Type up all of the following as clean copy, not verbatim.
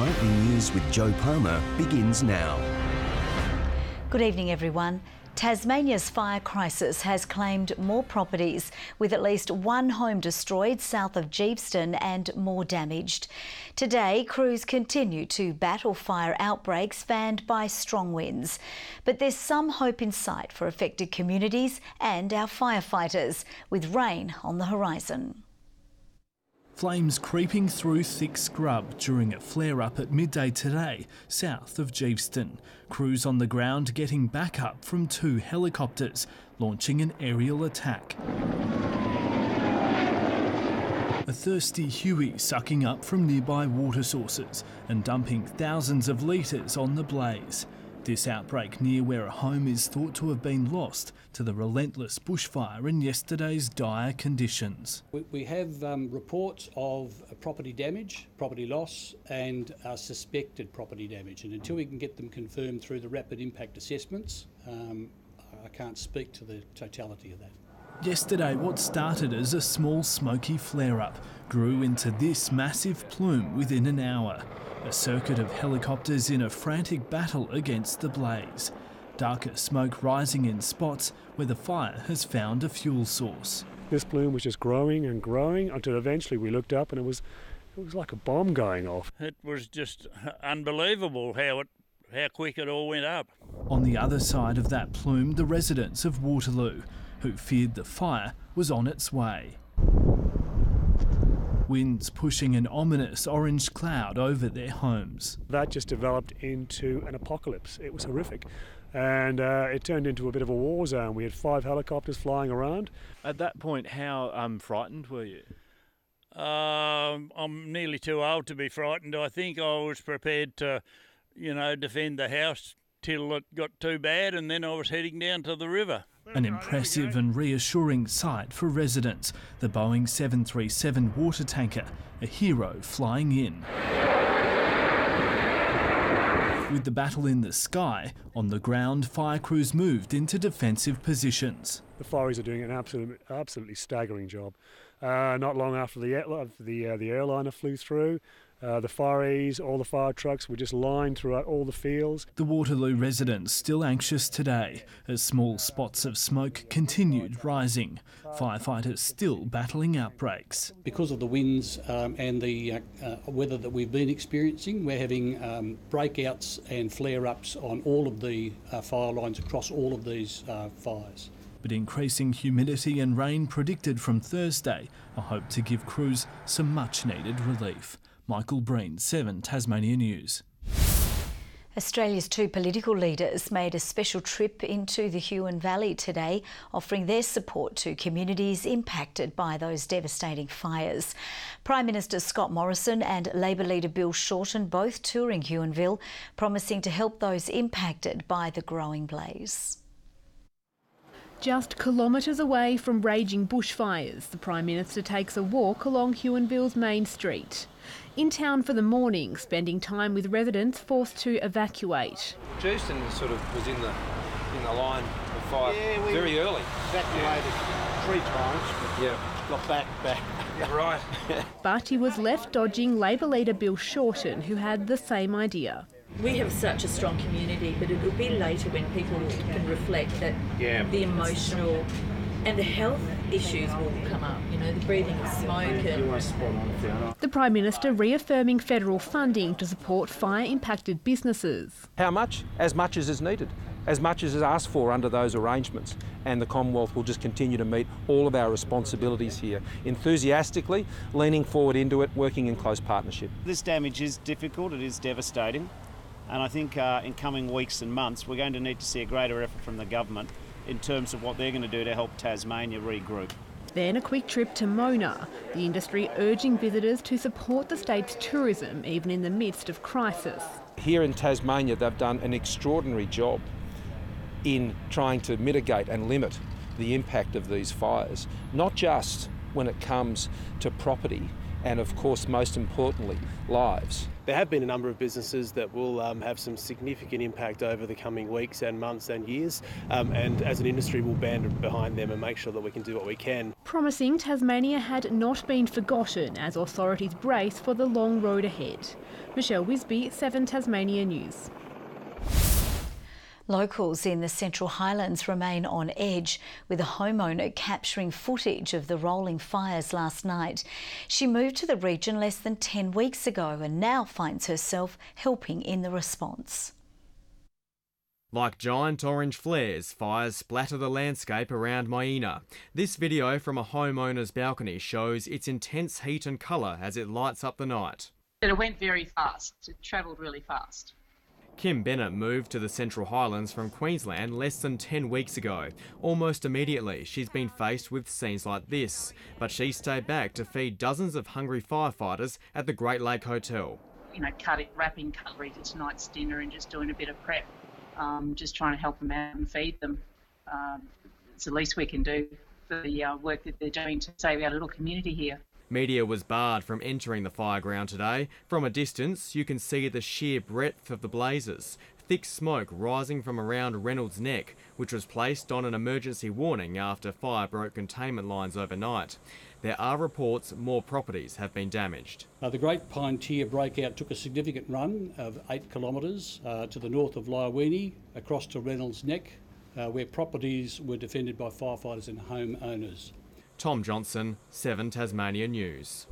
Nightly News with Joe Palmer begins now. Good evening, everyone. Tasmania's fire crisis has claimed more properties, with at least one home destroyed south of Shorten and more damaged. Today, crews continue to battle fire outbreaks fanned by strong winds. But there's some hope in sight for affected communities and our firefighters, with rain on the horizon. Flames creeping through thick scrub during a flare-up at midday today, south of Shorten. Crews on the ground getting backup from 2 helicopters, launching an aerial attack. A thirsty Huey sucking up from nearby water sources and dumping thousands of litres on the blaze. This outbreak near where a home is thought to have been lost to the relentless bushfire in yesterday's dire conditions. We have reports of property damage, property loss and suspected property damage, and until we can get them confirmed through the rapid impact assessments, I can't speak to the totality of that. Yesterday, what started as a small smoky flare-up grew into this massive plume within an hour. A circuit of helicopters in a frantic battle against the blaze. Darker smoke rising in spots where the fire has found a fuel source. This plume was just growing and growing until eventually we looked up and it was like a bomb going off. It was just unbelievable how quick it all went up. On the other side of that plume, the residents of Waterloo, who feared the fire was on its way. Winds pushing an ominous orange cloud over their homes. That just developed into an apocalypse. It was horrific. And it turned into a bit of a war zone. We had 5 helicopters flying around. At that point, how frightened were you? I'm nearly too old to be frightened. I think I was prepared to, defend the house till it got too bad, and then I was heading down to the river. An impressive and reassuring sight for residents. The Boeing 737 water tanker, a hero flying in. With the battle in the sky, on the ground, fire crews moved into defensive positions. The fireys are doing an absolutely staggering job. Not long after the airliner flew through, the fireys, all the fire trucks were just lined throughout all the fields. The Waterloo residents still anxious today as small spots of smoke continued rising. Firefighters still battling outbreaks. Because of the winds and the weather that we've been experiencing, we're having breakouts and flare-ups on all of the fire lines across all of these fires. But increasing humidity and rain predicted from Thursday are hoped to give crews some much-needed relief. Michael Breen, 7 Tasmania News. Australia's 2 political leaders made a special trip into the Huon Valley today, offering their support to communities impacted by those devastating fires. Prime Minister Scott Morrison and Labor leader Bill Shorten both touring Huonville, promising to help those impacted by the growing blaze. Just kilometres away from raging bushfires, the Prime Minister takes a walk along Huonville's main street. In town for the morning, spending time with residents forced to evacuate. Shorten sort of was in the line of fire very early. Evacuated 3 times, but got back. Yeah, right. But he was left dodging Labor leader Bill Shorten, who had the same idea. We have such a strong community, but it'll be later when people can reflect that the emotional and the health issues will come up, the breathing of smoke. The Prime Minister reaffirming federal funding to support fire-impacted businesses. How much? As much as is needed, as much as is asked for under those arrangements. And the Commonwealth will just continue to meet all of our responsibilities here, enthusiastically, leaning forward into it, working in close partnership. This damage is difficult, it is devastating. And I think in coming weeks and months, we're going to need to see a greater effort from the government in terms of what they're going to do to help Tasmania regroup. Then a quick trip to Mona, the industry urging visitors to support the state's tourism, even in the midst of crisis. Here in Tasmania, they've done an extraordinary job in trying to mitigate and limit the impact of these fires, not just when it comes to property and of course, most importantly, lives. There have been a number of businesses that will have some significant impact over the coming weeks and months and years, and as an industry we'll band behind them and make sure that we can do what we can. Promising Tasmania had not been forgotten as authorities brace for the long road ahead. Michelle Wisby, 7 Tasmania News. Locals in the Central Highlands remain on edge, with a homeowner capturing footage of the rolling fires last night. She moved to the region less than 10 weeks ago and now finds herself helping in the response. Like giant orange flares, fires splatter the landscape around Myena. This video from a homeowner's balcony shows its intense heat and colour as it lights up the night. It went very fast. It travelled really fast. Kim Bennett moved to the Central Highlands from Queensland less than 10 weeks ago. Almost immediately, she's been faced with scenes like this, but she stayed back to feed dozens of hungry firefighters at the Great Lake Hotel. You know, wrapping cutlery for tonight's dinner and just doing a bit of prep, just trying to help them out and feed them. It's the least we can do for the work that they're doing to save our little community here. Media was barred from entering the fireground today. From a distance, you can see the sheer breadth of the blazes. Thick smoke rising from around Reynolds Neck, which was placed on an emergency warning after fire broke containment lines overnight. There are reports more properties have been damaged. The Great Pine Tier breakout took a significant run of 8 kilometres to the north of Lyweenie, across to Reynolds Neck, where properties were defended by firefighters and homeowners. Tom Johnson, 7 Tasmania News.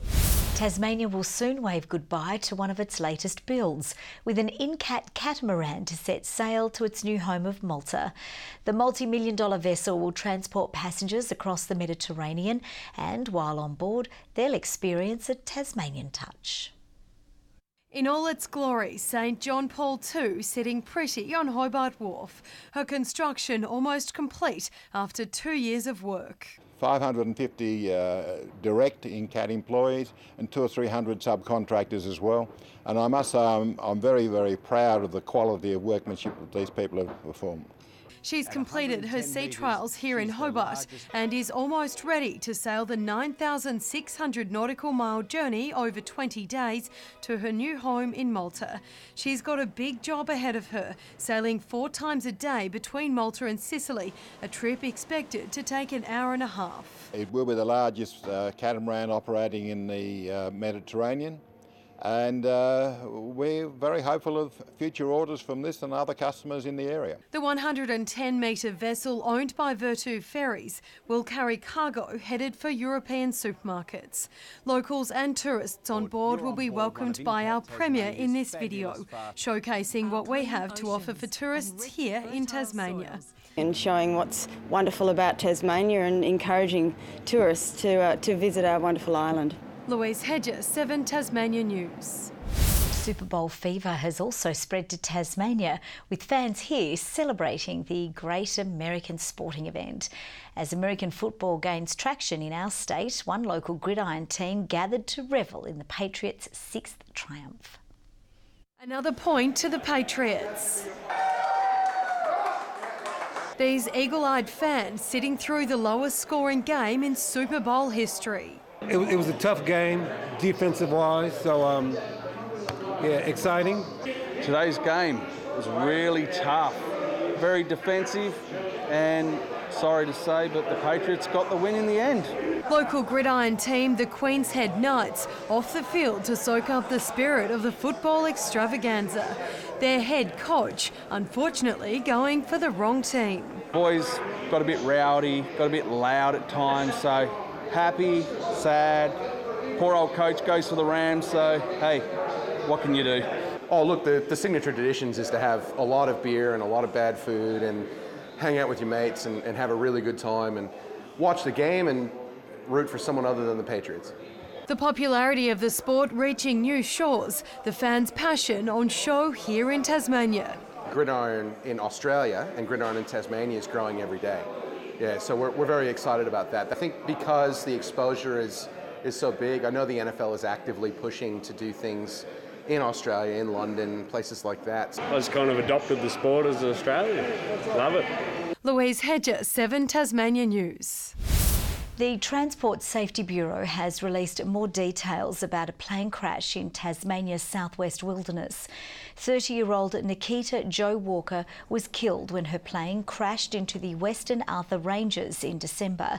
Tasmania will soon wave goodbye to one of its latest builds, with an Incat catamaran to set sail to its new home of Malta. The multi-million-dollar vessel will transport passengers across the Mediterranean, and while on board, they'll experience a Tasmanian touch. In all its glory, St John Paul II sitting pretty on Hobart Wharf. Her construction almost complete after 2 years of work. 550 direct Incat employees and 200 or 300 subcontractors as well. And I must say I'm very, very proud of the quality of workmanship that these people have performed. She's completed her sea trials here in Hobart and is almost ready to sail the 9,600 nautical mile journey over 20 days to her new home in Malta. She's got a big job ahead of her, sailing 4 times a day between Malta and Sicily, a trip expected to take an hour and a half. It will be the largest catamaran operating in the Mediterranean. And we're very hopeful of future orders from this and other customers in the area. The 110-metre vessel owned by Virtu Ferries will carry cargo headed for European supermarkets. Locals and tourists on board will be welcomed by our Premier in this video, showcasing what we have to offer for tourists here in Tasmania. And showing what's wonderful about Tasmania and encouraging tourists to visit our wonderful island. Louise Hedger, 7 Tasmania News. Super Bowl fever has also spread to Tasmania, with fans here celebrating the great American sporting event. As American football gains traction in our state, one local gridiron team gathered to revel in the Patriots' 6th triumph. Another point to the Patriots. These eagle-eyed fans sitting through the lowest scoring game in Super Bowl history. It was a tough game, defensive-wise, so yeah, exciting. Today's game was really tough, very defensive, and sorry to say, but the Patriots got the win in the end. Local gridiron team, the Queen's Head Knights, off the field to soak up the spirit of the football extravaganza. Their head coach, unfortunately, going for the wrong team. Boys got a bit rowdy, got a bit loud at times, so happy, sad. Poor old coach goes for the Rams, so hey, what can you do? Oh, look, the signature traditions is to have a lot of beer and a lot of bad food and hang out with your mates and have a really good time and watch the game and root for someone other than the Patriots. The popularity of the sport reaching new shores, the fans' passion on show here in Tasmania. Gridiron in Australia and gridiron in Tasmania is growing every day. Yeah, so we're very excited about that. I think because the exposure is so big, I know the NFL is actively pushing to do things in Australia, in London, places like that. I just kind of adopted the sport as Australian. Love it. Louise Hedger, 7 Tasmania News. The Transport Safety Bureau has released more details about a plane crash in Tasmania's southwest wilderness. 30-year-old Nikita Jo Walker was killed when her plane crashed into the Western Arthur Ranges in December.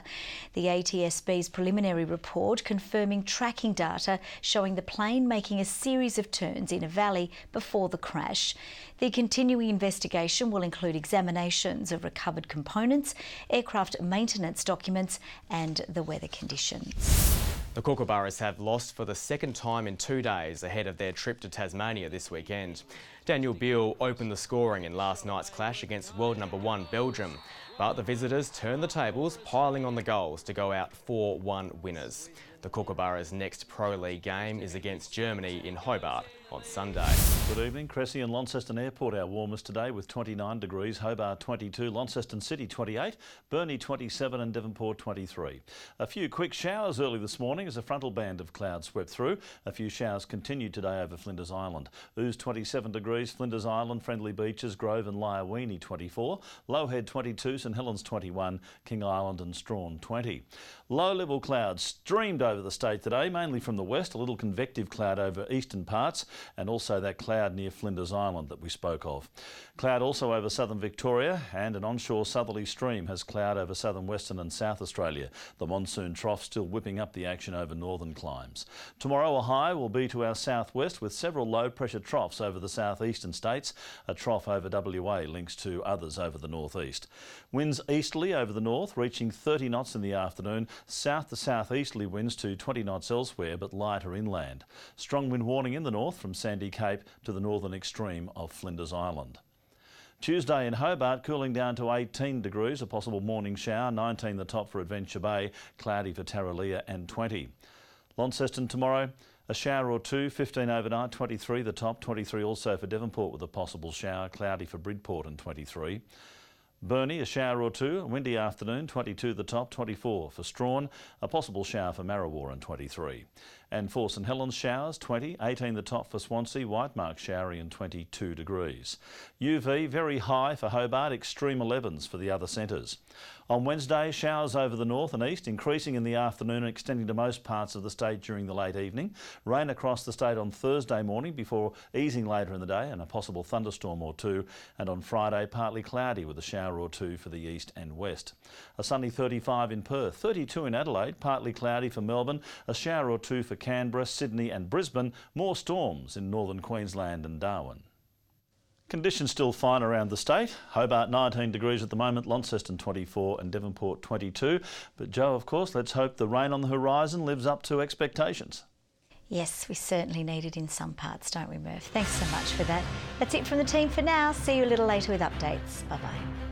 The ATSB's preliminary report confirming tracking data showing the plane making a series of turns in a valley before the crash. The continuing investigation will include examinations of recovered components, aircraft maintenance documents and the weather conditions. The Kookaburras have lost for the second time in 2 days ahead of their trip to Tasmania this weekend. Daniel Beale opened the scoring in last night's clash against world number 1 Belgium, but the visitors turned the tables, piling on the goals to go out 4-1 winners. The Kookaburras' next Pro League game is against Germany in Hobart on Sunday. Good evening. Cressy and Launceston Airport our warmest today with 29 degrees, Hobart 22, Launceston City 28, Burnie 27 and Devonport 23. A few quick showers early this morning as a frontal band of clouds swept through. A few showers continued today over Flinders Island. Ouse 27 degrees, Flinders Island, Friendly Beaches, Grove and Lyawini 24, Lowhead 22, St Helens 21, King Island and Strawn 20. Low-level clouds streamed over the state today, mainly from the west, a little convective cloud over eastern parts, and also that cloud near Flinders Island that we spoke of. Cloud also over southern Victoria, and an onshore southerly stream has cloud over southern Western and South Australia. The monsoon trough still whipping up the action over northern climes. Tomorrow a high will be to our southwest with several low pressure troughs over the southeastern states. A trough over WA links to others over the northeast. Winds easterly over the north reaching 30 knots in the afternoon. South to southeasterly winds to 20 knots elsewhere but lighter inland. Strong wind warning in the north from Sandy Cape to the northern extreme of Flinders Island. Tuesday in Hobart cooling down to 18 degrees, a possible morning shower, 19 the top for Adventure Bay, cloudy for Tarraleah and 20. Launceston tomorrow, a shower or two, 15 overnight, 23 the top, 23 also for Devonport with a possible shower, cloudy for Bridport and 23. Burnie, a shower or two, a windy afternoon, 22 the top, 24 for Strawn, a possible shower for Marrawar and 23. And for St Helens showers, 20, 18 the top for Swansea, Whitemark showery and 22 degrees. UV very high for Hobart, extreme 11s for the other centres. On Wednesday, showers over the north and east, increasing in the afternoon and extending to most parts of the state during the late evening. Rain across the state on Thursday morning before easing later in the day and a possible thunderstorm or two. And on Friday, partly cloudy with a shower or two for the east and west. A sunny 35 in Perth, 32 in Adelaide, partly cloudy for Melbourne, a shower or two for Canberra, Sydney and Brisbane, more storms in northern Queensland and Darwin. Conditions still fine around the state. Hobart 19 degrees at the moment, Launceston 24 and Devonport 22. But Jo, of course, let's hope the rain on the horizon lives up to expectations. Yes, we certainly need it in some parts, don't we, Murph? Thanks so much for that. That's it from the team for now. See you a little later with updates. Bye-bye.